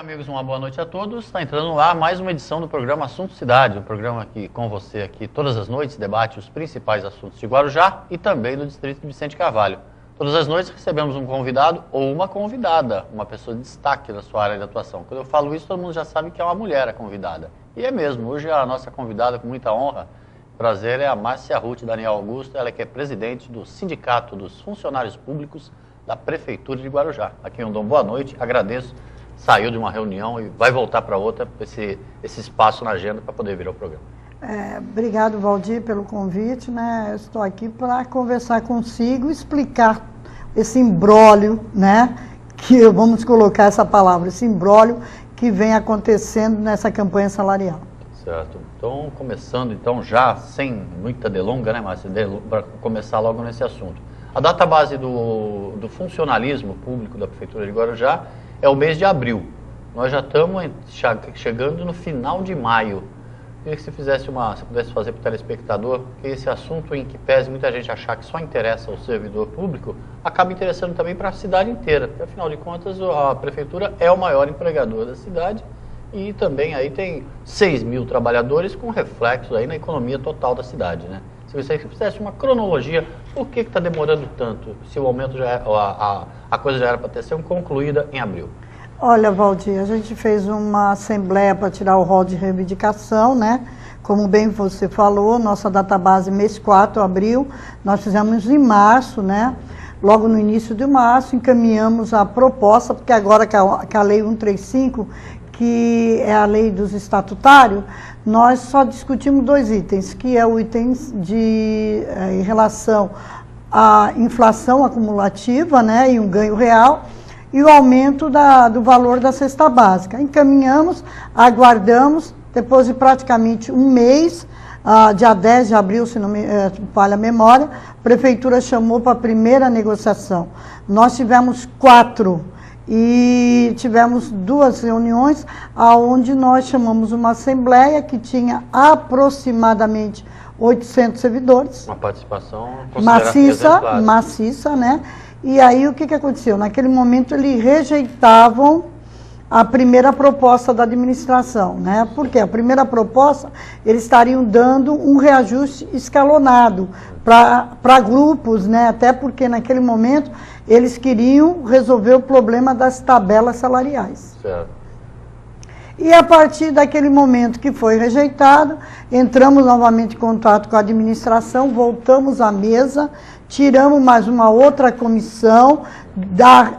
amigos, uma boa noite a todos. Está entrando no ar mais uma edição do programa Assunto Cidade, um programa que com você aqui todas as noites debate os principais assuntos de Guarujá e também do distrito de Vicente Carvalho. Todas as noites recebemos um convidado ou uma convidada, uma pessoa de destaque na sua área de atuação. Quando eu falo isso, todo mundo já sabe que é uma mulher a convidada. E é mesmo, hoje a nossa convidada, com muita honra, prazer, é a Márcia Ruth Daniel Augusto, ela que é presidente do Sindicato dos Funcionários Públicos da Prefeitura de Guarujá. A quem eu dou boa noite, agradeço. Saiu de uma reunião e vai voltar para outra, esse espaço na agenda para poder vir ao programa. Obrigado, Valdir, pelo convite, né? Eu estou aqui para conversar consigo, explicar esse imbróglio, né? Que vamos colocar essa palavra, esse imbróglio que vem acontecendo nessa campanha salarial. Certo. Então, começando então já sem muita delonga, né, Márcia, para começar logo nesse assunto. A database do funcionalismo público da Prefeitura de Guarujá é o mês de abril. Nós já estamos chegando no final de maio. Queria que você pudesse fazer para o telespectador que esse assunto, em que pese muita gente achar que só interessa ao servidor público, acaba interessando também para a cidade inteira. Porque, afinal de contas, a Prefeitura é o maior empregador da cidade e também aí tem 6 mil trabalhadores com reflexo aí na economia total da cidade, né? Se você fizesse uma cronologia, por que está demorando tanto? Se o aumento a coisa já era para ter sido concluída em abril. Olha, Valdir, a gente fez uma assembleia para tirar o rol de reivindicação, né? Como bem você falou, nossa database mês 4, abril, nós fizemos em março, né? Logo no início de março, encaminhamos a proposta, porque agora que a Lei 135, que é a lei dos estatutários, nós só discutimos 2 itens, que é o item em relação à inflação acumulativa, né, e um ganho real, e o aumento do valor da cesta básica. Encaminhamos, aguardamos, depois de praticamente um mês, dia 10 de abril, se não me falha a memória, a Prefeitura chamou para a primeira negociação. Nós tivemos 4 e tivemos 2 reuniões, onde nós chamamos uma assembleia que tinha aproximadamente 800 servidores. Uma participação maciça, né? E aí o que aconteceu? Naquele momento eles rejeitavam a primeira proposta da administração, né? Porque a primeira proposta, eles estariam dando um reajuste escalonado para grupos, né? Até porque naquele momento eles queriam resolver o problema das tabelas salariais. Certo. E a partir daquele momento que foi rejeitado, entramos novamente em contato com a administração, voltamos à mesa, tiramos mais uma outra comissão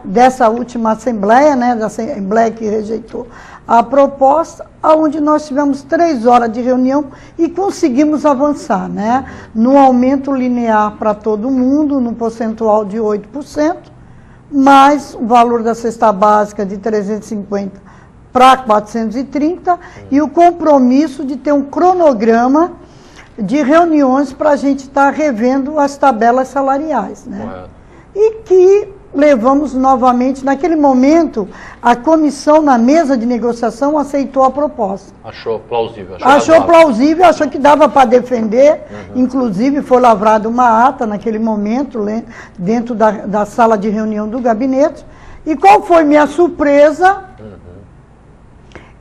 dessa última assembleia, né, da assembleia que rejeitou a proposta, onde nós tivemos 3 horas de reunião e conseguimos avançar, né, no aumento linear para todo mundo, no percentual de 8%, mais o valor da cesta básica de 350 para 430 e o compromisso de ter um cronograma de reuniões para a gente estar revendo as tabelas salariais, né? Correto. E que levamos novamente, naquele momento, a comissão na mesa de negociação aceitou a proposta. Achou plausível. Achou que dava para defender, inclusive foi lavrada uma ata naquele momento, dentro da sala de reunião do gabinete. E qual foi minha surpresa?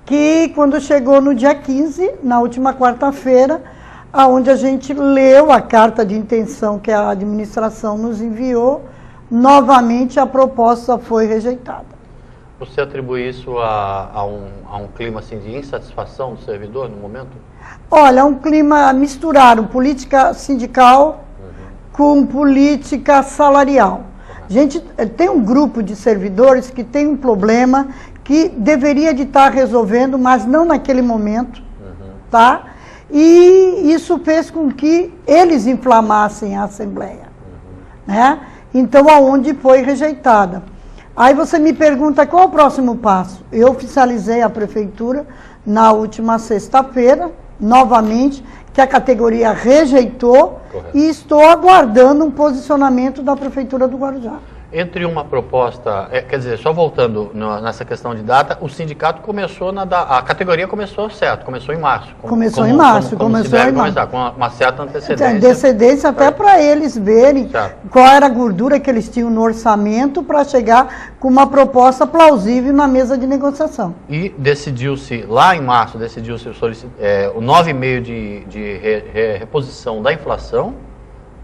Que quando chegou no dia 15, na última quarta-feira, onde a gente leu a carta de intenção que a administração nos enviou, novamente a proposta foi rejeitada. Você atribui isso a um clima assim, de insatisfação do servidor no momento? Olha, um clima misturaram política sindical com política salarial. A gente tem um grupo de servidores que tem um problema que deveria de estar resolvendo, mas não naquele momento, tá? E isso fez com que eles inflamassem a Assembleia, né? Então, aonde foi rejeitada. Aí você me pergunta qual é o próximo passo. Eu oficializei a Prefeitura na última sexta-feira, novamente, que a categoria rejeitou. Correto. E estou aguardando um posicionamento da Prefeitura do Guarujá. Entre uma proposta, quer dizer, só voltando nessa questão de data, o sindicato começou, a categoria começou certo, começou em março. Começou em março. Com uma certa antecedência. Antecedência até para eles verem qual era a gordura que eles tinham no orçamento para chegar com uma proposta plausível na mesa de negociação. E decidiu-se, lá em março, o 9,5% de reposição da inflação,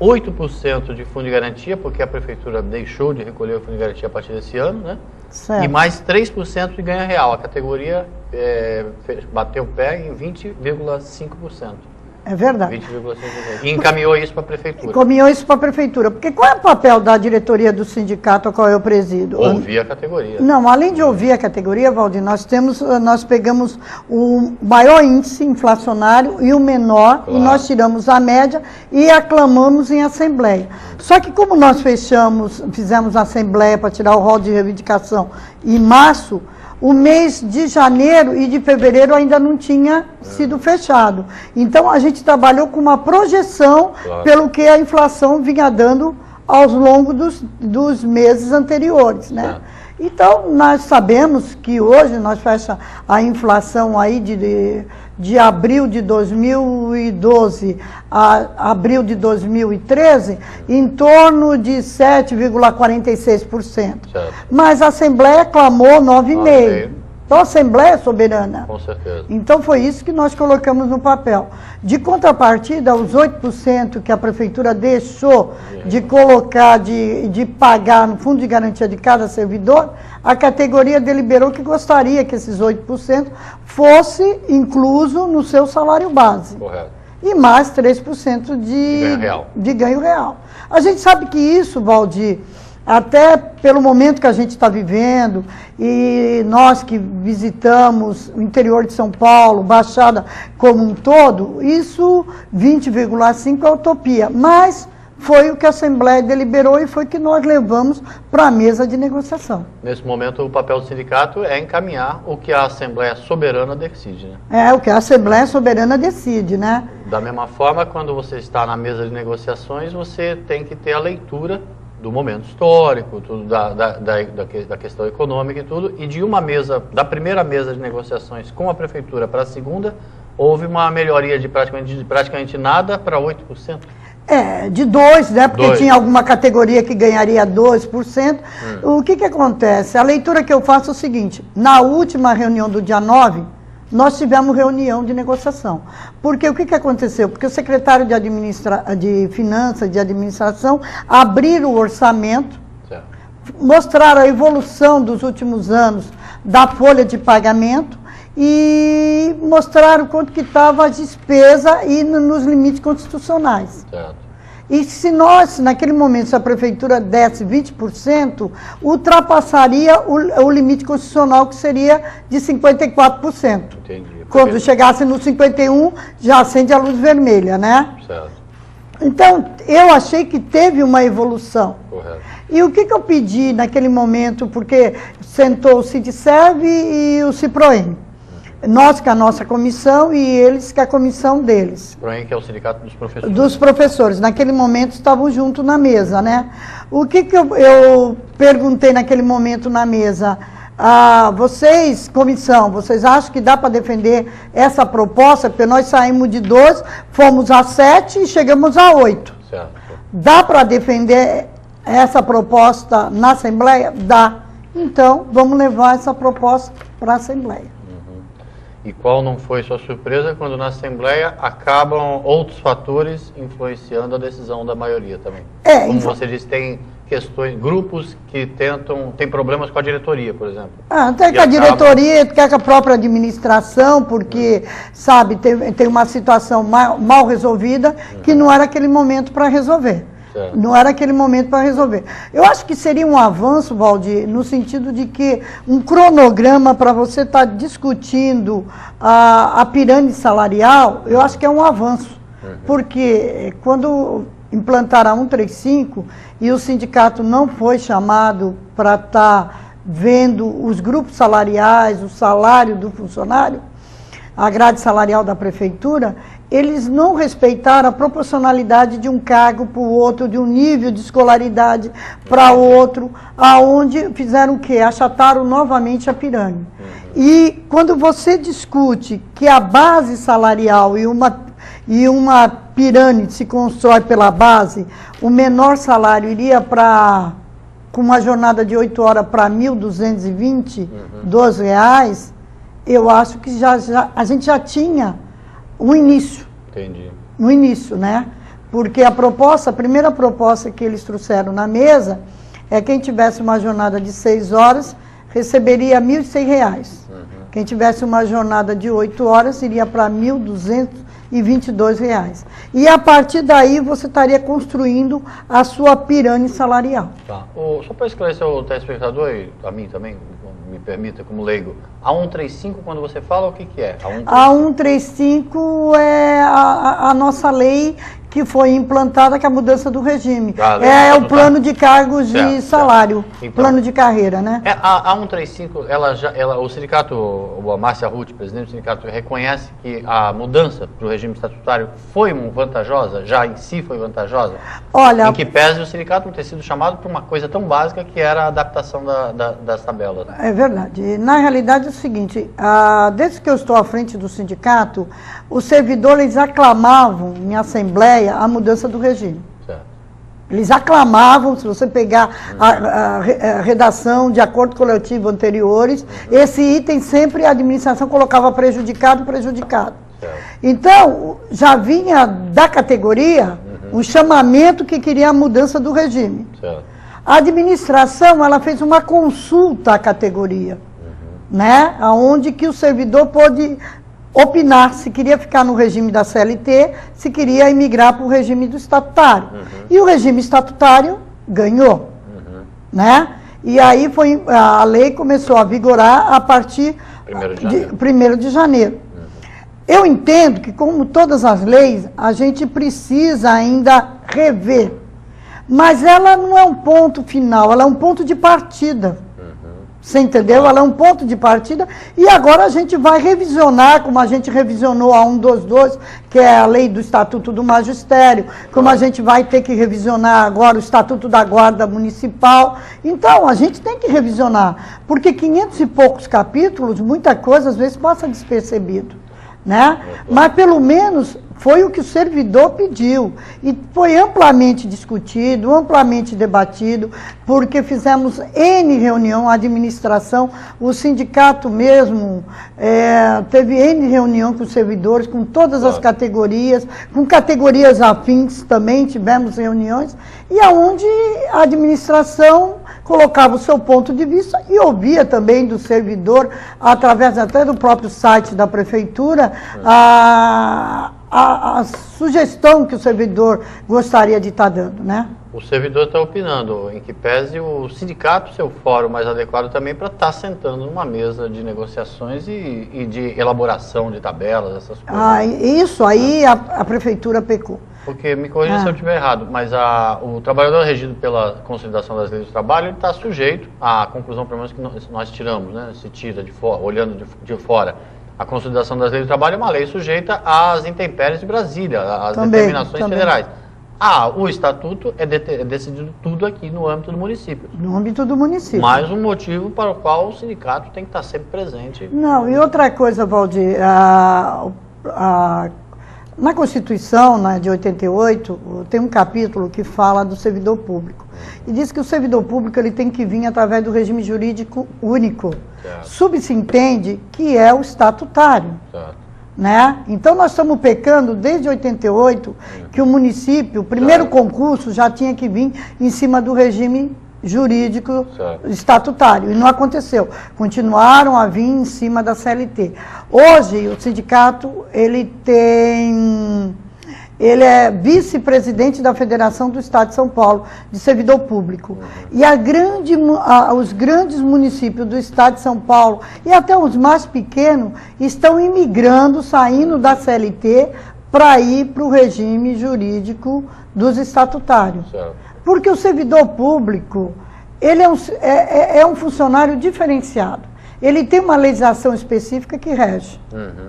8% de fundo de garantia, porque a prefeitura deixou de recolher o fundo de garantia a partir desse ano, né? Certo. E mais 3% de ganho real. A categoria bateu o pé em 20,5%. É verdade. 20,5%. E encaminhou isso para a prefeitura. Encaminhou isso para a prefeitura. Porque qual é o papel da diretoria do sindicato ao qual eu presido? Ouvir a categoria. Não, além de ouvir a categoria, Valdir, nós pegamos o maior índice inflacionário e o menor, claro. E nós tiramos a média e aclamamos em assembleia. Só que como nós fizemos a assembleia para tirar o rol de reivindicação em março, o mês de janeiro e de fevereiro ainda não tinha sido fechado. Então, a gente trabalhou com uma projeção, claro. Pelo que a inflação vinha dando ao longo dos meses anteriores, né? Então, nós sabemos que hoje nós fechamos a inflação aí de abril de 2012 a abril de 2013 em torno de 7,46%. Mas a Assembleia clamou 9,5%. Então, a Assembleia é soberana. Com certeza. Então, foi isso que nós colocamos no papel. De contrapartida, os 8% que a Prefeitura deixou de colocar, de pagar no fundo de garantia de cada servidor, a categoria deliberou que gostaria que esses 8% fosse incluso no seu salário base. Correto. E mais 3% de ganho real. A gente sabe que isso, Valdir, até pelo momento que a gente está vivendo, e nós que visitamos o interior de São Paulo, Baixada como um todo, isso 20,5% é utopia, mas foi o que a Assembleia deliberou e foi que nós levamos para a mesa de negociação. Nesse momento, o papel do sindicato é encaminhar o que a Assembleia Soberana decide, né? É, o que a Assembleia Soberana decide, né? Da mesma forma, quando você está na mesa de negociações, você tem que ter a leitura do momento histórico, tudo da questão econômica e tudo, e de uma mesa, da primeira mesa de negociações com a Prefeitura para a segunda, houve uma melhoria de praticamente nada para 8%. De 2%, né? Porque tinha alguma categoria que ganharia 2%. O que acontece? A leitura que eu faço é o seguinte: na última reunião do dia 9, nós tivemos reunião de negociação. Porque o que aconteceu? Porque o secretário de Finanças, de Administração, abriram o orçamento, certo. Mostraram a evolução dos últimos anos da folha de pagamento e mostraram quanto que estava a despesa e nos limites constitucionais. Certo. E se naquele momento, se a Prefeitura desse 20%, ultrapassaria o limite constitucional, que seria de 54%. Entendi. Quando chegasse no 51%, já acende a luz vermelha, né? Certo. Então, eu achei que teve uma evolução. Correto. E o que eu pedi naquele momento, porque sentou o Sindserv e o Ciproem. Nós com a nossa comissão e eles com a comissão deles. Ciproem, que é o sindicato dos professores. Dos professores. Naquele momento estavam juntos na mesa, né? O que eu perguntei naquele momento na mesa? Vocês, comissão, vocês acham que dá para defender essa proposta? Porque nós saímos de 12, fomos a 7 e chegamos a 8. Certo. Dá para defender essa proposta na Assembleia? Dá. Então, vamos levar essa proposta para a Assembleia. E qual não foi sua surpresa quando na Assembleia acabam outros fatores influenciando a decisão da maioria também? Como você disse, tem questões, grupos que têm problemas com a diretoria, por exemplo. Até com a diretoria, até com a própria administração, porque, sabe, tem uma situação mal resolvida que não era aquele momento para resolver. Certo. Não era aquele momento para resolver. Eu acho que seria um avanço, Valdir, no sentido de que um cronograma para você estar discutindo a pirâmide salarial, eu acho que é um avanço. Porque quando implantaram a 135 e o sindicato não foi chamado para estar vendo os grupos salariais, o salário do funcionário, a grade salarial da prefeitura, eles não respeitaram a proporcionalidade de um cargo para o outro, de um nível de escolaridade para outro, aonde fizeram o quê? Achataram novamente a pirâmide. E quando você discute que a base salarial e uma pirâmide se constrói pela base, o menor salário iria para, com uma jornada de 8 horas, para R$ 1.222, eu acho que a gente já tinha o início. Entendi. No início, né? Porque a primeira proposta que eles trouxeram na mesa é quem tivesse uma jornada de 6 horas receberia R$ 1.100. Quem tivesse uma jornada de 8 horas iria para R$ 1.222. E a partir daí você estaria construindo a sua pirâmide salarial. Tá. Só para esclarecer o telespectador e a mim também, me permita, como leigo, a 135, quando você fala, o que é? A 135 é a nossa lei que foi implantada com a mudança do regime. É o plano de cargos de salário, então, plano de carreira, né? A 135, o sindicato, a Márcia Ruth, presidente do sindicato, reconhece que a mudança para o regime estatutário foi vantajosa? Já em si foi vantajosa? Olha, em que pese o sindicato não ter sido chamado por uma coisa tão básica que era a adaptação das tabelas. É verdade. Na realidade é o seguinte, desde que eu estou à frente do sindicato, os servidores aclamavam em assembleia a mudança do regime. Certo. Eles aclamavam, se você pegar a redação de acordo coletivo anteriores, esse item sempre a administração colocava prejudicado. Certo. Então, já vinha da categoria um chamamento que queria a mudança do regime. Certo. A administração, ela fez uma consulta à categoria, né? Onde que o servidor pôde opinar se queria ficar no regime da CLT, se queria emigrar para o regime do estatutário. E o regime estatutário ganhou, né? E aí a lei começou a vigorar a partir de 1º de janeiro. Eu entendo que, como todas as leis, a gente precisa ainda rever, mas ela não é um ponto final, ela é um ponto de partida. Você entendeu? Ela é um ponto de partida e agora a gente vai revisionar, como a gente revisionou a 122, que é a lei do Estatuto do Magistério, como a gente vai ter que revisionar agora o Estatuto da Guarda Municipal. Então, a gente tem que revisionar, porque 500 e poucos capítulos, muita coisa às vezes passa despercebido, né? Mas pelo menos foi o que o servidor pediu e foi amplamente discutido, amplamente debatido, porque fizemos N reunião, a administração, o sindicato mesmo teve N reunião com os servidores, com todas as categorias, com categorias afins também tivemos reuniões, e aonde a administração colocava o seu ponto de vista e ouvia também do servidor, através até do próprio site da prefeitura, a sugestão que o servidor gostaria de estar dando, né? O servidor está opinando, em que pese o sindicato ser o fórum mais adequado também para estar sentando numa mesa de negociações e de elaboração de tabelas, essas coisas. Isso aí a prefeitura pecou. Porque, me corrija se eu estiver errado, mas o trabalhador regido pela consolidação das leis do trabalho, ele está sujeito à conclusão, pelo menos, que nós tiramos, né? Se tira de fora, olhando de fora. A consolidação das leis do trabalho é uma lei sujeita às intempéries de Brasília, às determinações federais. O estatuto é decidido tudo aqui no âmbito do município. No âmbito do município. Mais um motivo para o qual o sindicato tem que estar sempre presente. Não, e outra coisa, Valdir, na Constituição, né, de 88, tem um capítulo que fala do servidor público. E diz que o servidor público ele tem que vir através do regime jurídico único. Subse-entende que é o estatutário. Né? Então nós estamos pecando desde 88, que o município, o primeiro concurso já tinha que vir em cima do regime jurídico estatutário, e não aconteceu. Continuaram a vir em cima da CLT. Hoje, o sindicato, ele é vice-presidente da Federação do Estado de São Paulo, de servidor público. E os grandes municípios do Estado de São Paulo, e até os mais pequenos, estão imigrando, saindo da CLT, para ir para o regime jurídico dos estatutários. Porque o servidor público, ele é um funcionário diferenciado. Ele tem uma legislação específica que rege,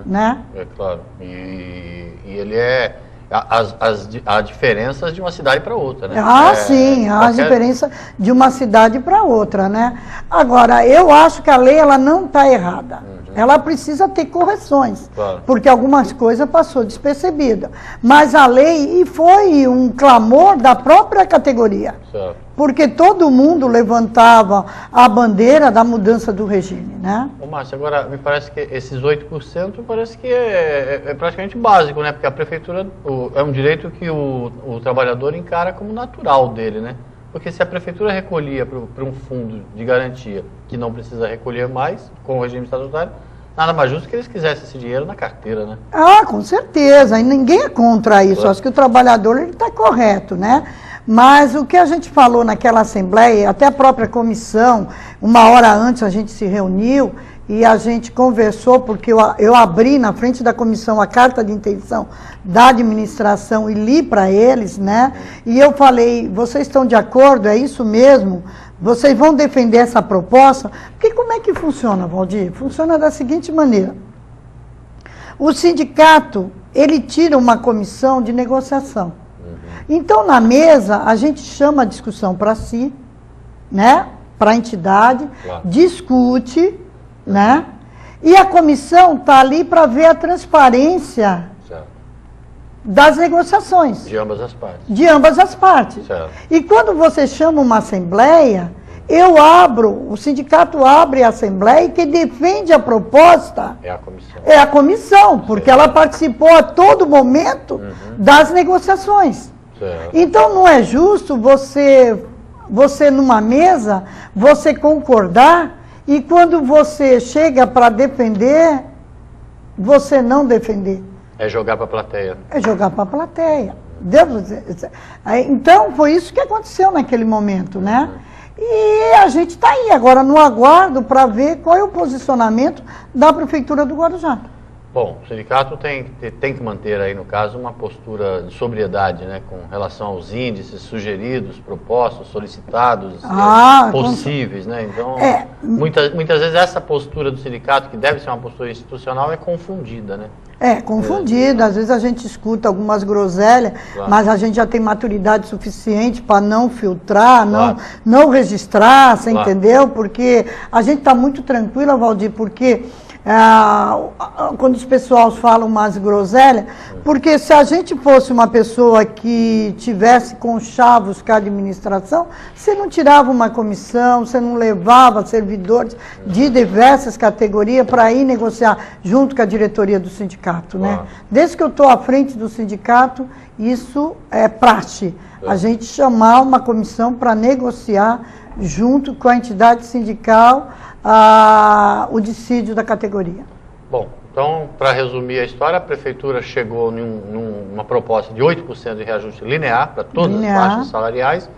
né? É claro. E E ele é há diferenças de uma cidade para outra, né? Sim, há diferença de uma cidade para outra, né? Agora, eu acho que a lei ela não está errada. Ela precisa ter correções, claro, porque algumas coisas passou despercebida. Mas a lei, e foi um clamor da própria categoria, certo, porque todo mundo levantava a bandeira da mudança do regime, né? Ô, Márcio, agora me parece que esses 8% parece que é praticamente básico, né? Porque a prefeitura é um direito que o trabalhador encara como natural dele, né? Porque se a prefeitura recolhia para um fundo de garantia que não precisa recolher mais, com o regime estatutário, nada mais justo que eles quisessem esse dinheiro na carteira, né? Com certeza, e ninguém é contra isso, acho que o trabalhador está correto, né? Mas o que a gente falou naquela assembleia, até a própria comissão, uma hora antes a gente se reuniu e a gente conversou, porque eu abri na frente da comissão a carta de intenção da administração e li para eles, né? E eu falei, vocês estão de acordo, é isso mesmo? Vocês vão defender essa proposta? Porque como é que funciona, Valdir? Funciona da seguinte maneira. O sindicato, ele tira uma comissão de negociação. Então, na mesa, a gente chama a discussão para si, né? Para a entidade, claro, discute, né? E a comissão está ali para ver a transparência, certo, das negociações. De ambas as partes. De ambas as partes. Certo. E quando você chama uma assembleia, o sindicato abre a assembleia e quem defende a proposta é a comissão. É a comissão, porque ela participou a todo momento das negociações. Certo. Então não é justo você numa mesa, você concordar e quando você chega para defender, você não defender. É jogar para a plateia. É jogar para a plateia. Então foi isso que aconteceu naquele momento, né? E a gente está aí agora no aguardo para ver qual é o posicionamento da Prefeitura do Guarujá. Bom, o sindicato tem que manter aí, no caso, uma postura de sobriedade, né, com relação aos índices sugeridos, propostos, solicitados, possíveis, né? Então, muitas vezes essa postura do sindicato, que deve ser uma postura institucional, é confundida, né? Confundida. Às vezes a gente escuta algumas groselhas, claro, mas a gente já tem maturidade suficiente para não filtrar, claro, não registrar, você claro, entendeu? Porque a gente está muito tranquila, Valdir, porque quando os pessoal falam umas groselhas, porque se a gente fosse uma pessoa que tivesse conchavos com a administração, você não tirava uma comissão, você não levava servidores de diversas categorias para ir negociar junto com a diretoria do sindicato, né? Desde que eu estou à frente do sindicato, isso é praxe. A gente chamar uma comissão para negociar junto com a entidade sindical o dissídio da categoria. Bom, então, para resumir a história, a Prefeitura chegou numa proposta de 8% de reajuste linear para todas as faixas salariais.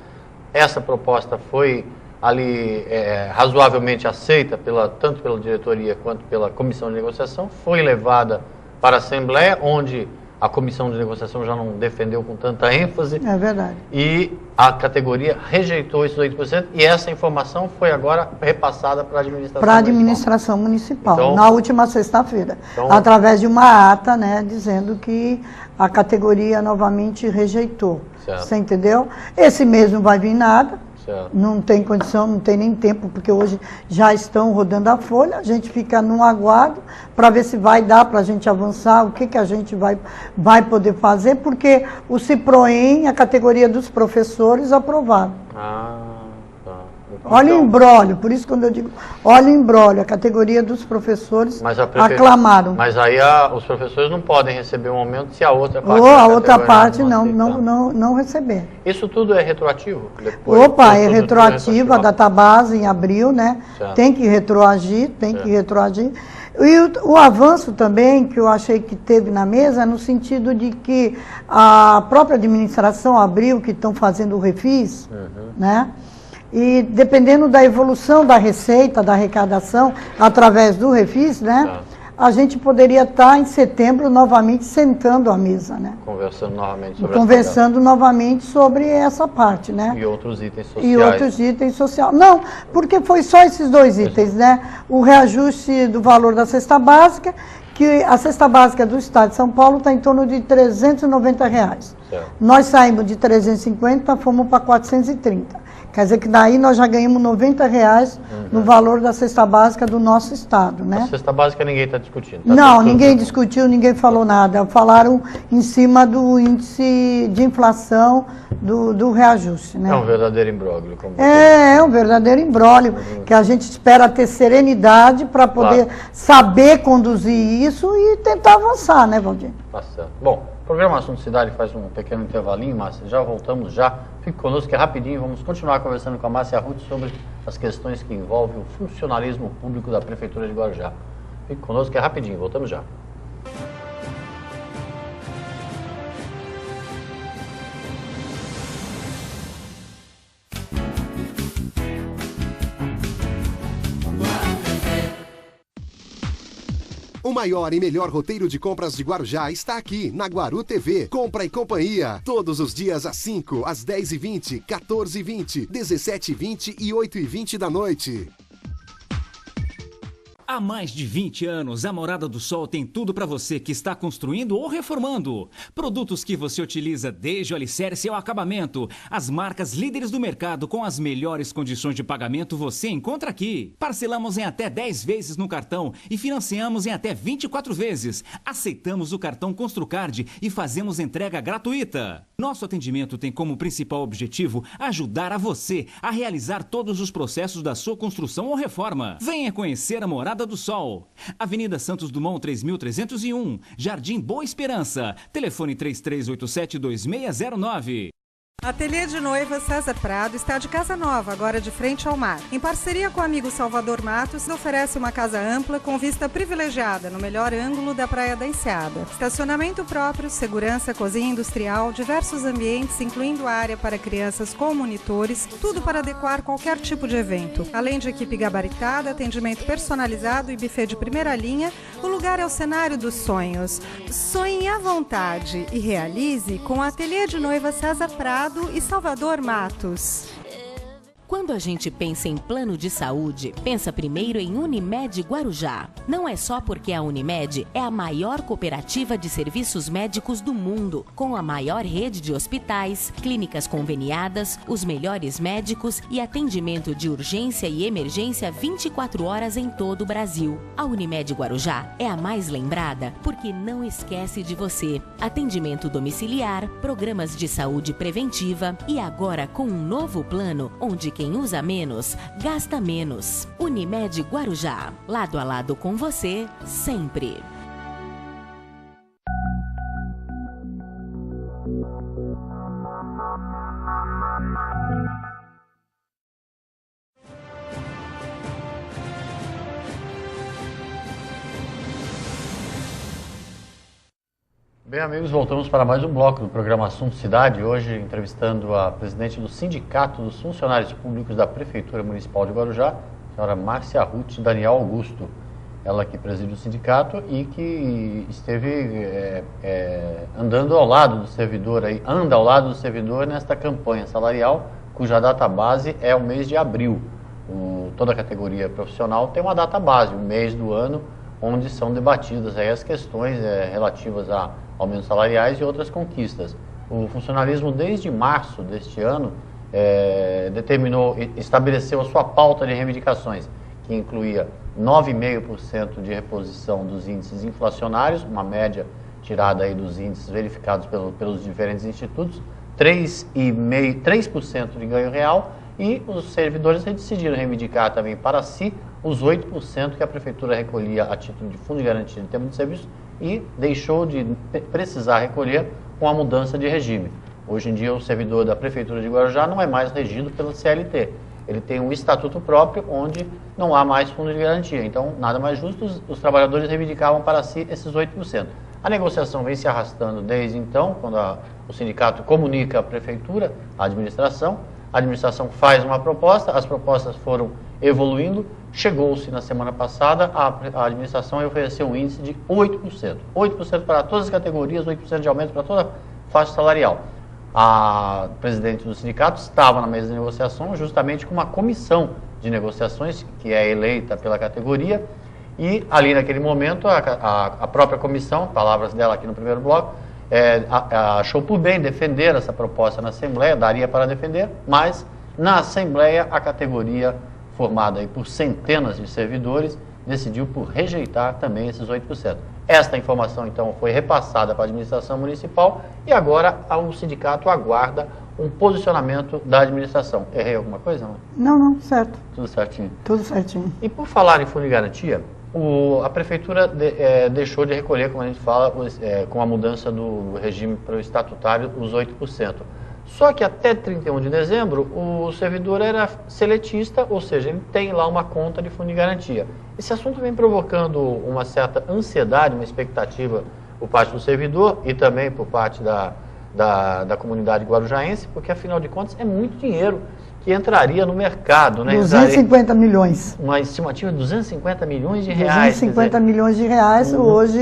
Essa proposta foi ali razoavelmente aceita tanto pela diretoria quanto pela comissão de negociação, foi levada para a Assembleia, onde a comissão de negociação já não defendeu com tanta ênfase. É verdade. E a categoria rejeitou esses 8% e essa informação foi agora repassada para a administração municipal. Para a administração municipal, então, na última sexta-feira, então, através de uma ata, né, dizendo que a categoria novamente rejeitou. Certo. Você entendeu? Esse mês não vai vir nada. Certo. Não tem condição, não tem nem tempo, porque hoje já estão rodando a folha, a gente fica num aguardo para ver se vai dar para a gente avançar, o que a gente vai poder fazer, porque o CIPROEM, a categoria dos professores, aprovaram. Olha o embrólio, por isso quando eu digo, olha o embrólio, a categoria dos professores aclamaram. Mas aí os professores não podem receber um aumento se a outra parte... Ou a outra parte não receber. Isso tudo é retroativo? É retroativo, a database em abril, né? Certo. Tem que retroagir, E o avanço também, que eu achei que teve na mesa, no sentido de que a própria administração abriu, que estão fazendo o refis, né? E dependendo da evolução da receita, da arrecadação, através do refis, né? A gente poderia estar em setembro novamente sentando à mesa, né? Conversando novamente sobre essa parte, né? E outros itens sociais. Não, porque foi só esses dois itens, né? O reajuste do valor da cesta básica, que a cesta básica do estado de São Paulo está em torno de R$390. Certo. Nós saímos de 350, fomos para 430. Quer dizer que daí nós já ganhamos R$90 no valor da cesta básica do nosso estado, né? A cesta básica ninguém está discutindo. Tá Não, ninguém discutiu, ninguém falou nada. Falaram em cima do índice de inflação do reajuste, né? É um verdadeiro imbróglio. É um verdadeiro imbróglio, que a gente espera ter serenidade para poder saber conduzir isso e tentar avançar, né, Valdir? Tá certo. Bom, o programa Assunto Cidade faz um pequeno intervalinho, Márcia, já voltamos já. Fique conosco que é rapidinho, vamos continuar conversando com a Márcia Ruth sobre as questões que envolvem o funcionalismo público da Prefeitura de Guarujá. Fique conosco que é rapidinho, voltamos já. O maior e melhor roteiro de compras de Guarujá está aqui, na Guaru TV. Compra e Companhia. Todos os dias às 5, às 10h20, 14h20, 17h20 e 8h20 da noite. Há mais de 20 anos, a Morada do Sol tem tudo para você que está construindo ou reformando. Produtos que você utiliza desde o alicerce ao acabamento. As marcas líderes do mercado com as melhores condições de pagamento você encontra aqui. Parcelamos em até 10 vezes no cartão e financiamos em até 24 vezes. Aceitamos o cartão Construcard e fazemos entrega gratuita. Nosso atendimento tem como principal objetivo ajudar a você a realizar todos os processos da sua construção ou reforma. Venha conhecer a Morada do Sol. Avenida Santos Dumont 3301, Jardim Boa Esperança. Telefone 3387-2609. Ateliê de Noiva César Prado está de casa nova, agora de frente ao mar. Em parceria com o amigo Salvador Matos, oferece uma casa ampla com vista privilegiada no melhor ângulo da Praia da Enseada. Estacionamento próprio, segurança, cozinha industrial, diversos ambientes, incluindo área para crianças com monitores, tudo para adequar qualquer tipo de evento. Além de equipe gabaritada, atendimento personalizado e buffet de primeira linha, o lugar é o cenário dos sonhos. Sonhe à vontade e realize com o Ateliê de Noiva César Prado e Salvador Matos. Quando a gente pensa em plano de saúde, pensa primeiro em Unimed Guarujá. Não é só porque a Unimed é a maior cooperativa de serviços médicos do mundo, com a maior rede de hospitais, clínicas conveniadas, os melhores médicos e atendimento de urgência e emergência 24 horas em todo o Brasil. A Unimed Guarujá é a mais lembrada porque não esquece de você. Atendimento domiciliar, programas de saúde preventiva e agora com um novo plano onde quem usa menos, gasta menos. Unimed Guarujá, lado a lado com você, sempre. Bem, amigos, voltamos para mais um bloco do programa Assunto Cidade, hoje entrevistando a presidente do Sindicato dos Funcionários Públicos da Prefeitura Municipal de Guarujá, a senhora Márcia Ruth Daniel Augusto. Ela que preside o sindicato e que esteve andando ao lado do servidor, anda ao lado do servidor nesta campanha salarial, cuja data base é o mês de abril. Toda a categoria profissional tem uma data base, o mês do ano, onde são debatidas aí as questões relativas a aumentos salariais e outras conquistas. O funcionalismo, desde março deste ano, estabeleceu a sua pauta de reivindicações, que incluía 9,5% de reposição dos índices inflacionários, uma média tirada aí dos índices verificados pelos diferentes institutos, 3% de ganho real, e os servidores decidiram reivindicar também para si os 8% que a Prefeitura recolhia a título de fundo de garantia de tempo de serviço e deixou de precisar recolher com a mudança de regime. Hoje em dia, o servidor da Prefeitura de Guarujá não é mais regido pela CLT. Ele tem um estatuto próprio onde não há mais fundo de garantia. Então, nada mais justo, os trabalhadores reivindicavam para si esses 8%. A negociação vem se arrastando desde então, quando o sindicato comunica à Prefeitura, à administração. A administração faz uma proposta, as propostas foram evoluindo. Chegou-se na semana passada, a administração ofereceu um índice de 8%. 8% para todas as categorias, 8% de aumento para toda a faixa salarial. A presidente do sindicato estava na mesa de negociação justamente com uma comissão de negociações que é eleita pela categoria E ali naquele momento a própria comissão, palavras dela aqui no primeiro bloco, achou por bem defender essa proposta na Assembleia, daria para defender, mas na Assembleia a categoria formada aí por centenas de servidores decidiu por rejeitar também esses 8%. Esta informação então foi repassada para a administração municipal e agora o sindicato aguarda um posicionamento da administração. Errei alguma coisa? Não, certo. Tudo certinho? Tudo certinho. E por falar em fundo de garantia, a prefeitura deixou de recolher, como a gente fala, com a mudança do regime para o estatutário, os 8%. Só que até 31 de dezembro, o servidor era seletista, ou seja, ele tem lá uma conta de fundo de garantia. Esse assunto vem provocando uma certa ansiedade, uma expectativa por parte do servidor e também por parte da comunidade guarujaense, porque afinal de contas é muito dinheiro que entraria no mercado, né? 250 milhões. Uma estimativa de 250 milhões de reais. 250 milhões de reais, hoje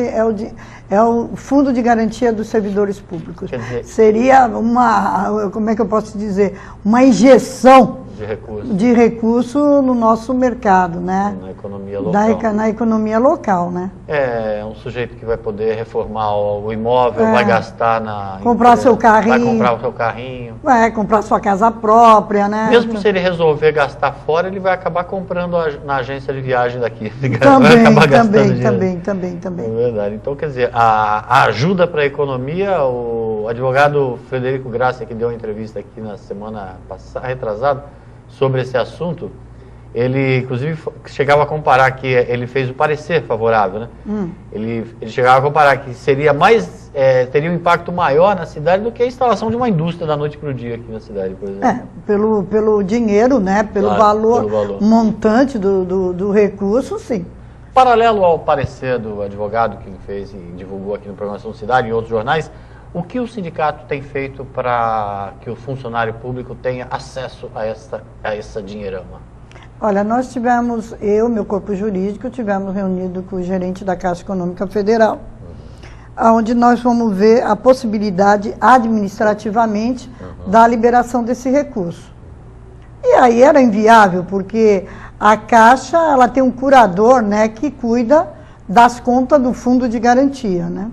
é o fundo de garantia dos servidores públicos. Quer dizer, seria como é que eu posso dizer, uma injeção de recurso no nosso mercado, né? Na economia local. Na economia local, né? É um sujeito que vai poder reformar o imóvel, vai gastar comprar seu carrinho. Vai comprar o seu carrinho. Vai comprar sua casa própria, né? Mesmo se ele resolver gastar fora, ele vai acabar comprando na agência de viagem daqui. Também. É verdade. Então, quer dizer, a ajuda para a economia, o advogado Frederico Graça, que deu uma entrevista aqui na semana passada, retrasada, sobre esse assunto, ele inclusive chegava a comparar que ele fez o parecer favorável, né? Ele chegava a comparar que seria teria um impacto maior na cidade do que a instalação de uma indústria da noite para o dia aqui na cidade, por exemplo. Pelo dinheiro, né? Pelo valor montante do recurso, sim. Paralelo ao parecer do advogado que ele fez e divulgou aqui no Programação Cidade e em outros jornais, o que o sindicato tem feito para que o funcionário público tenha acesso a essa dinheirama? Olha, nós tivemos, meu corpo jurídico, tivemos reunido com o gerente da Caixa Econômica Federal, onde nós vamos ver a possibilidade administrativamente da liberação desse recurso. E aí era inviável, porque a Caixa ela tem um curador, né, que cuida das contas do fundo de garantia, né?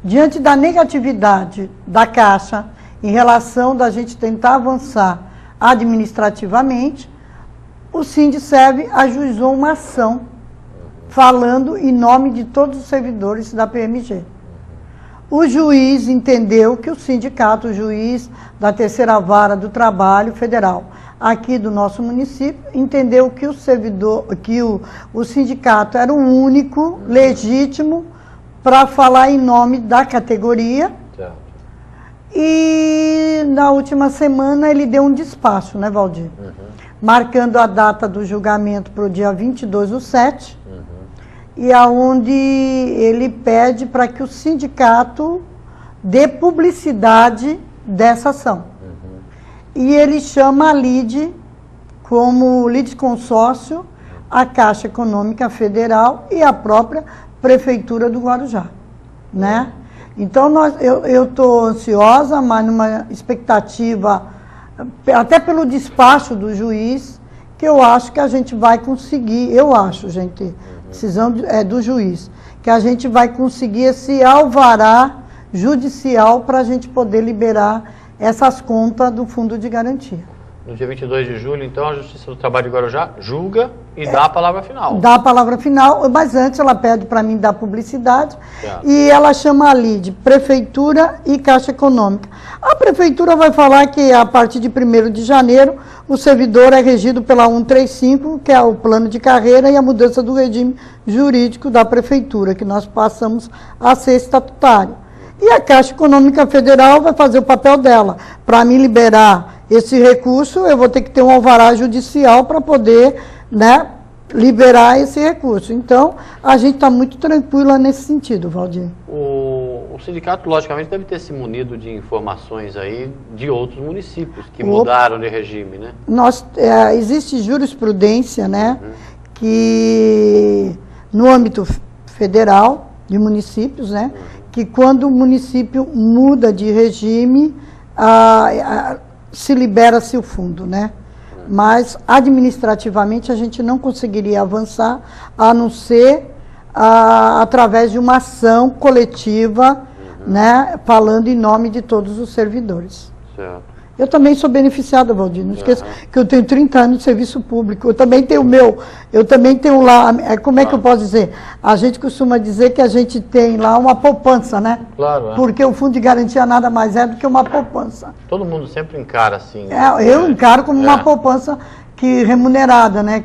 Diante da negatividade da Caixa em relação da gente tentar avançar administrativamente, o Sindserv ajuizou uma ação falando em nome de todos os servidores da PMG. O juiz entendeu que o sindicato, o juiz da Terceira Vara do Trabalho Federal, aqui do nosso município, entendeu que o sindicato era o único legítimo para falar em nome da categoria. Certo. E na última semana ele deu um despacho, né, Valdir? Marcando a data do julgamento para o dia 22/7, e aonde ele pede para que o sindicato dê publicidade dessa ação. E ele chama a LIDE como litisconsórcio, a Caixa Econômica Federal e a própria Prefeitura do Guarujá, né? Então eu estou ansiosa, mas numa expectativa, até pelo despacho do juiz, que eu acho que a gente vai conseguir, decisão do juiz, que a gente vai conseguir esse alvará judicial para a gente poder liberar essas contas do Fundo de Garantia. No dia 22 de julho, então, a Justiça do Trabalho de Guarujá julga e dá a palavra final. Dá a palavra final, mas antes ela pede para mim dar publicidade, e ela chama ali de Prefeitura e Caixa Econômica. A Prefeitura vai falar que a partir de 1º de janeiro o servidor é regido pela 135, que é o plano de carreira e a mudança do regime jurídico da Prefeitura, que nós passamos a ser estatutário. E a Caixa Econômica Federal vai fazer o papel dela. Para me liberar esse recurso, eu vou ter que ter um alvará judicial para poder, né, liberar esse recurso. Então, a gente está muito tranquila nesse sentido, Valdir. O sindicato, logicamente, deve ter se munido de informações aí de outros municípios que mudaram de regime, né? Existe jurisprudência, né, que no âmbito federal, de municípios, né, que quando o município muda de regime, se libera-se o fundo, né? Mas, administrativamente, a gente não conseguiria avançar, a não ser através de uma ação coletiva, né, falando em nome de todos os servidores. Certo. Eu também sou beneficiada, Valdir, não esqueça que eu tenho 30 anos de serviço público, eu também tenho lá, como é que eu posso dizer? A gente costuma dizer que a gente tem lá uma poupança, né? Claro, Porque o fundo de garantia nada mais é do que uma poupança. Todo mundo sempre encara assim. Eu encaro como uma poupança remunerada, né?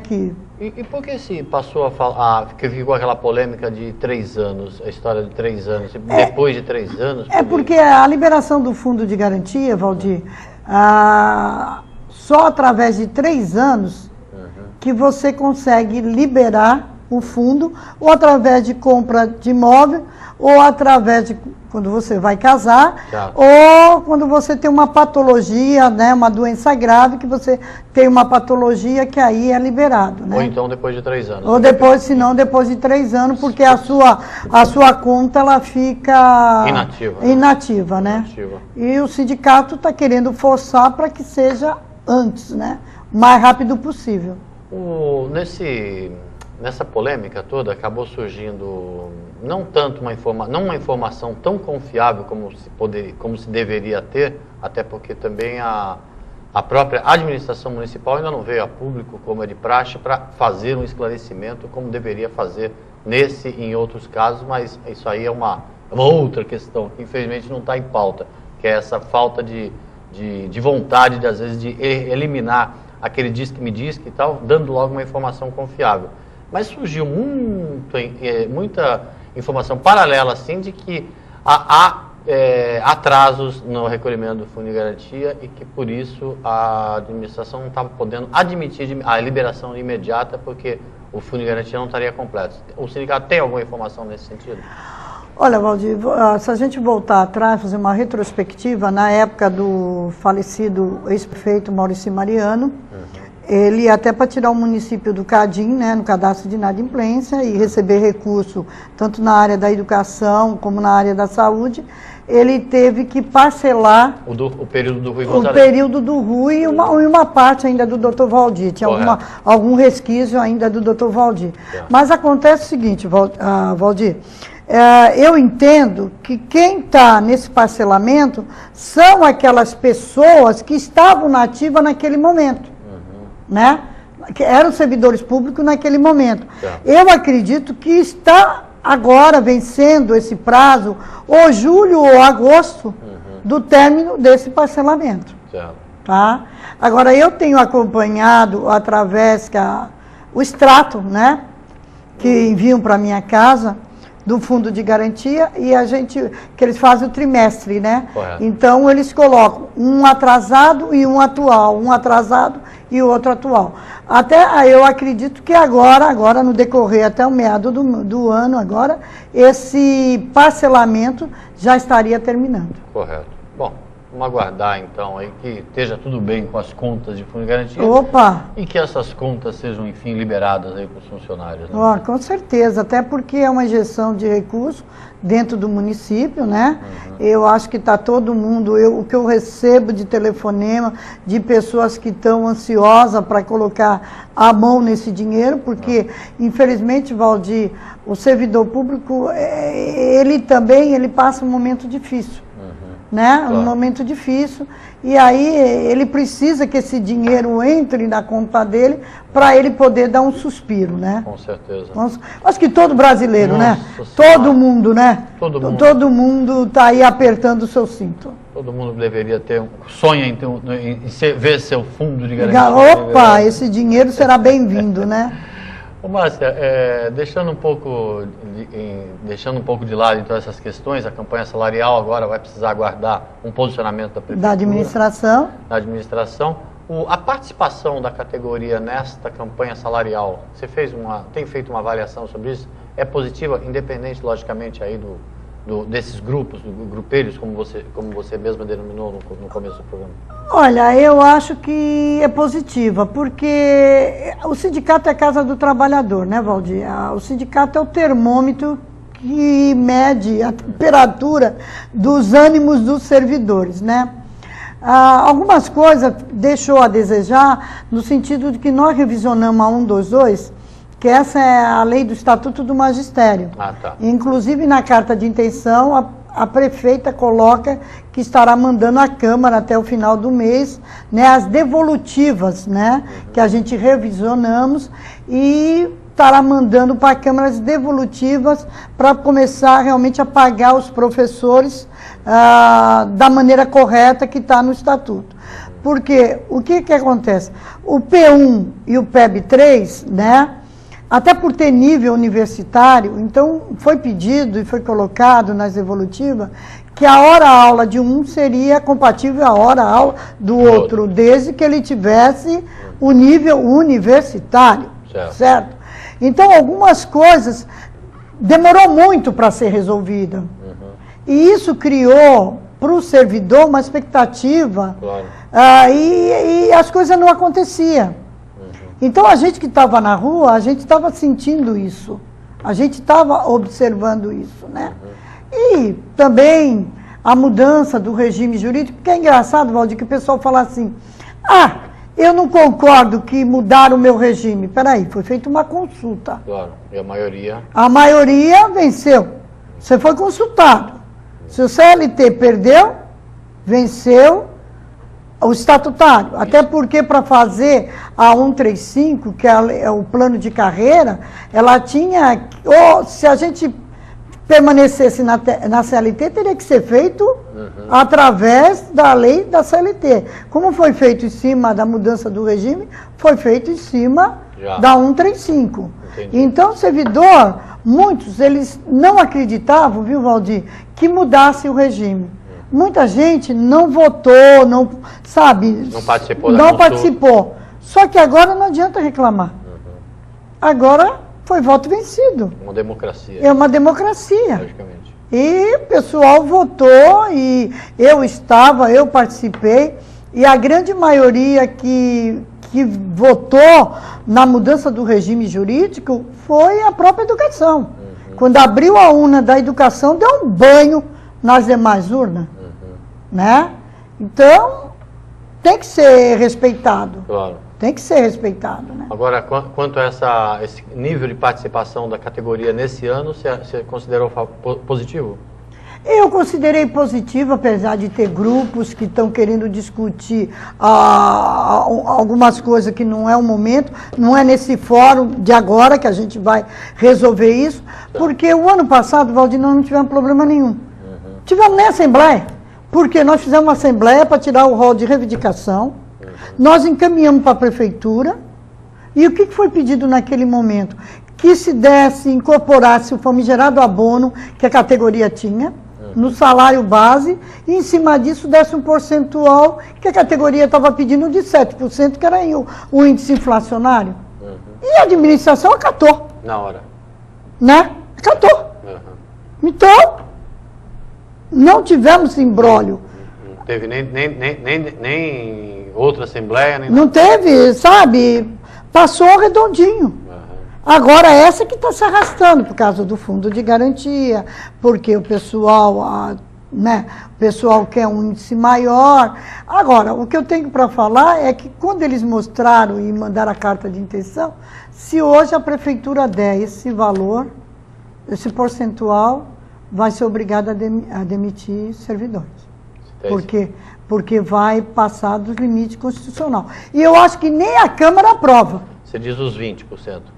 E por que se passou a falar, que ficou aquela polêmica de 3 anos, a história de 3 anos, depois de 3 anos? Porque a liberação do fundo de garantia, Valdir, só através de 3 anos que você consegue liberar o fundo, ou através de compra de imóvel, ou através de quando você vai casar, ou quando você tem uma patologia, né, uma doença grave, que você tem uma patologia que aí é liberado. Né? Ou então depois de 3 anos. Ou depois, se não, depois de 3 anos, porque a sua conta ela fica inativa, né? E o sindicato está querendo forçar para que seja antes, né? O mais rápido possível. Nessa polêmica toda, acabou surgindo não tanto uma informação tão confiável como se deveria ter, até porque também a própria administração municipal ainda não veio a público, como é de praxe, para fazer um esclarecimento como deveria fazer nesse e em outros casos, mas isso aí é uma outra questão que infelizmente não está em pauta, que é essa falta de vontade, às vezes, de eliminar aquele diz que me diz que e tal, dando logo uma informação confiável. Mas surgiu muita informação paralela, assim, de que há atrasos no recolhimento do fundo de garantia e que, por isso, a administração não estava podendo admitir a liberação imediata, porque o fundo de garantia não estaria completo. O sindicato tem alguma informação nesse sentido? Olha, Valdir, se a gente voltar atrás, fazer uma retrospectiva, na época do falecido ex-prefeito Maurício Mariano, ele, até para tirar o município do CADIM, né, no cadastro de inadimplência, e receber recurso tanto na área da educação como na área da saúde, ele teve que parcelar o período do Rui Gonzalez. O período do Rui e uma parte ainda do Dr. Valdir. Tinha algum resquício ainda do Dr. Valdir. Mas acontece o seguinte, Valdir, eu entendo que quem está nesse parcelamento são aquelas pessoas que estavam na ativa naquele momento. Né? Que eram servidores públicos naquele momento. Eu acredito que está agora vencendo esse prazo, ou julho ou agosto, do término desse parcelamento. Tá? Agora, eu tenho acompanhado através o extrato, né, que enviam para minha casa, do fundo de garantia, e que eles fazem o trimestre, né? Então, eles colocam um atrasado e um atual, um atrasado e o outro atual. Até eu acredito que agora no decorrer até o meado do ano, agora, esse parcelamento já estaria terminando. Correto. Bom, vamos aguardar então aí que esteja tudo bem com as contas de fundo de garantia. E que essas contas sejam, enfim, liberadas aí para os funcionários. Né? Com certeza, até porque é uma injeção de recursos dentro do município, né? Eu acho que está todo mundo, o que eu recebo de telefonema de pessoas que estão ansiosas para colocar a mão nesse dinheiro, porque, infelizmente, Valdir, o servidor público, ele passa um momento difícil. Né? Um momento difícil, e aí ele precisa que esse dinheiro entre na conta dele para ele poder dar um suspiro, né? Com certeza. Acho que todo brasileiro, né? Todo mundo, né? Todo mundo está aí apertando o seu cinto. Todo mundo deveria sonha em ver seu fundo de garantia. Esse dinheiro será bem-vindo, né? Ô, Márcia, deixando um pouco de lado então essas questões, a campanha salarial agora vai precisar aguardar um posicionamento da prefeitura, da administração. A participação da categoria nesta campanha salarial, você tem feito uma avaliação sobre isso? É positiva, independente, logicamente, aí desses grupos, grupelhos, como você mesma denominou no começo do programa? Olha, eu acho que é positiva, porque o sindicato é a casa do trabalhador, né, Valdir? O sindicato é o termômetro que mede a temperatura dos ânimos dos servidores, né? Algumas coisas deixou a desejar, no sentido de que nós revisionamos a 122, que essa é a lei do Estatuto do Magistério. Tá. Inclusive, na carta de intenção, a prefeita coloca que estará mandando à Câmara até o final do mês, né, as devolutivas, né, que a gente revisionamos, e estará mandando para a Câmara as devolutivas para começar realmente a pagar os professores da maneira correta que está no Estatuto. Porque o que acontece? O P1 e o PEB3, né, até por ter nível universitário, então foi pedido e foi colocado nas evolutivas que a hora-aula de um seria compatível à hora-aula do outro, desde que ele tivesse o nível universitário, certo? Então, algumas coisas demorou muito para ser resolvida. E isso criou para o servidor uma expectativa, e as coisas não aconteciam. Então, a gente que estava na rua, a gente estava sentindo isso. A gente estava observando isso, né? E também a mudança do regime jurídico, porque é engraçado, Valdir, que o pessoal fala assim, eu não concordo que mudaram o meu regime. Peraí, foi feita uma consulta. Claro, e a maioria? A maioria venceu. Você foi consultado. Se o CLT perdeu, venceu o estatutário. Até porque para fazer a 135, que é o plano de carreira, ela tinha, se a gente permanecesse na CLT, teria que ser feito através da lei da CLT. Como foi feito em cima da mudança do regime, foi feito em cima da 135. Entendi. Então, o servidor, muitos, eles não acreditavam, viu, Valdir, que mudasse o regime. Muita gente não votou, não participou. Não participou. Só que agora não adianta reclamar. Agora foi voto vencido. Uma democracia. É uma democracia. Logicamente. E o pessoal votou, e eu participei, e a grande maioria que votou na mudança do regime jurídico foi a própria educação. Quando abriu a urna da educação, deu um banho nas demais urnas. Né? Então, tem que ser respeitado. Claro. Tem que ser respeitado, né? Agora, quanto a esse nível de participação da categoria nesse ano, você considerou positivo? Eu considerei positivo, apesar de ter grupos que estão querendo discutir algumas coisas que não é o momento, não é nesse fórum de agora que a gente vai resolver isso, porque o ano passado, Valdir, nós não tivemos problema nenhum. Tivemos nem assembleia, porque nós fizemos uma assembleia para tirar o rol de reivindicação, nós encaminhamos para a prefeitura, e o que foi pedido naquele momento? Que se incorporasse o famigerado abono que a categoria tinha, no salário base, e em cima disso desse um percentual que a categoria estava pedindo de 7%, que era o índice inflacionário. E a administração acatou. Na hora. Né? Acatou. Então, não tivemos imbróglio. Não teve nem outra assembleia, nem não nada. Teve, sabe? Passou redondinho. Agora, essa que está se arrastando por causa do fundo de garantia, porque o pessoal, o pessoal quer um índice maior. Agora, o que eu tenho para falar é que quando eles mostraram e mandaram a carta de intenção, se hoje a prefeitura der esse valor, esse percentual, vai ser obrigada a demitir servidores. Porque vai passar dos limites constitucionais. E eu acho que nem a Câmara aprova. Você diz os 20%.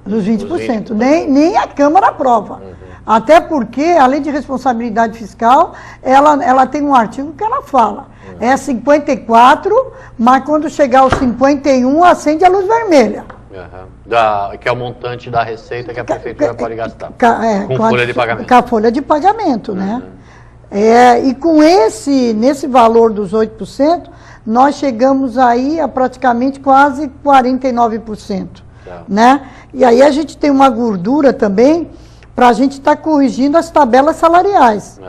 Os 20%. Nem a Câmara aprova. Até porque a Lei de Responsabilidade Fiscal, ela tem um artigo que ela fala. É 54, mas quando chegar aos 51, acende a luz vermelha. Que é o montante da receita que a prefeitura pode gastar. Com folha de pagamento. Com a folha de pagamento, né? E com nesse valor dos 8%, nós chegamos aí a praticamente quase 49%. Né? E aí a gente tem uma gordura também para a gente estar corrigindo as tabelas salariais.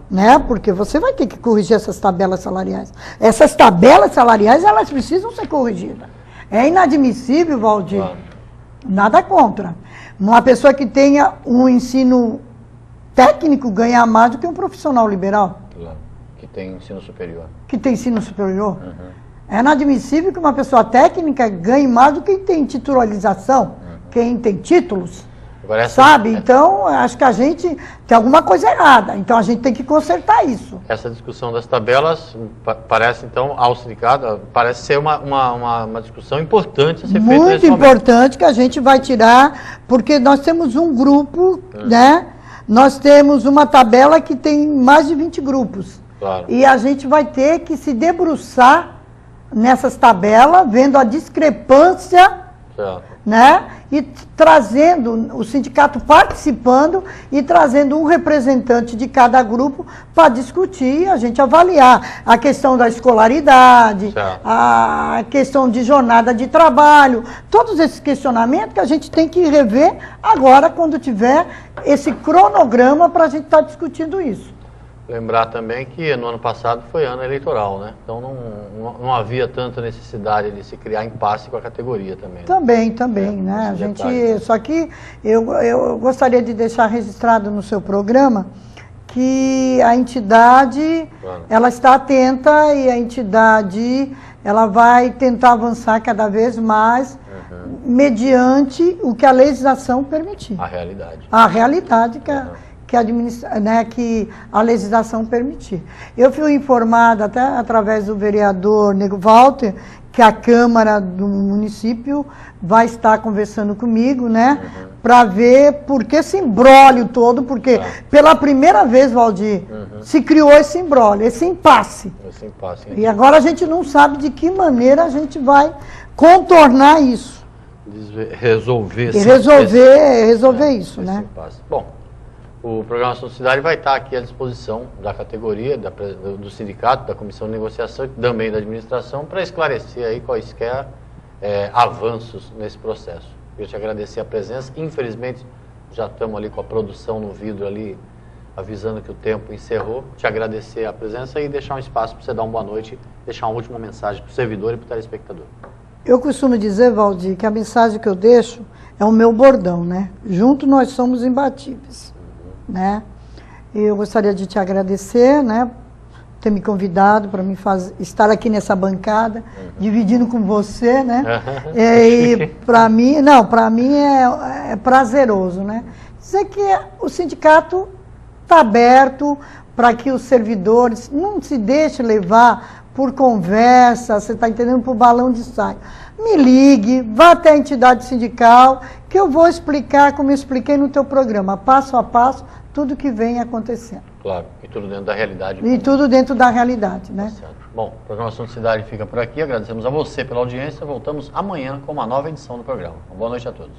Né? Porque você vai ter que corrigir essas tabelas salariais. Essas tabelas salariais, elas precisam ser corrigidas. É inadmissível, Valdir, nada contra. Uma pessoa que tenha um ensino técnico ganhar mais do que um profissional liberal. que tem ensino superior. Que tem ensino superior? É inadmissível que uma pessoa técnica ganhe mais do que quem tem titularização, quem tem títulos. Agora, sabe? Então, acho que a gente tem alguma coisa errada. Então, a gente tem que consertar isso. Essa discussão das tabelas parece, então, ao sindicato, parece ser uma discussão importante a ser feita. Muito importante, que a gente vai tirar, porque nós temos um grupo, né? Nós temos uma tabela que tem mais de 20 grupos. Claro. E a gente vai ter que se debruçar nessas tabelas, vendo a discrepância, né? E trazendo, o sindicato participando e trazendo um representante de cada grupo para discutir, a gente avaliar a questão da escolaridade, a questão de jornada de trabalho, todos esses questionamentos que a gente tem que rever agora quando tiver esse cronograma para a gente estar discutindo isso. Lembrar também que no ano passado foi ano eleitoral, né? Então não havia tanta necessidade de se criar impasse com a categoria também. Também, né? A gente, só que eu gostaria de deixar registrado no seu programa que a entidade, ela está atenta e a entidade, ela vai tentar avançar cada vez mais mediante o que a legislação permitir. A realidade. A realidade que a legislação permitir. Eu fui informada até através do vereador Nego Walter que a Câmara do município vai estar conversando comigo, né, para ver por que esse imbróglio todo, porque pela primeira vez, Valdir, se criou esse imbróglio, esse impasse. E agora a gente não sabe de que maneira a gente vai contornar isso. Resolver isso, né? Impasse. Bom, o programa Assunto Cidade vai estar aqui à disposição da categoria, do sindicato, da comissão de negociação e também da administração para esclarecer aí quaisquer avanços nesse processo. Eu te agradecer a presença. Infelizmente, já estamos ali com a produção no vidro ali, avisando que o tempo encerrou. Te agradecer a presença e deixar um espaço para você dar uma boa noite, deixar uma última mensagem para o servidor e para o telespectador. Eu costumo dizer, Valdir, que a mensagem que eu deixo é o meu bordão, né? Junto nós somos imbatíveis. Né? Eu gostaria de te agradecer, né, ter me convidado para estar aqui nessa bancada, dividindo com você, né? E para mim, é prazeroso, né? Dizer que o sindicato está aberto para que os servidores não se deixem levar por conversa, você está entendendo, por balão de ensaio. Me ligue, vá até a entidade sindical, que eu vou explicar, como eu expliquei no teu programa, passo a passo, tudo que vem acontecendo. Claro, e tudo dentro da realidade. E tudo dentro da realidade, né? Certo. Bom, o programa Assunto Cidade fica por aqui, agradecemos a você pela audiência, voltamos amanhã com uma nova edição do programa. Uma boa noite a todos.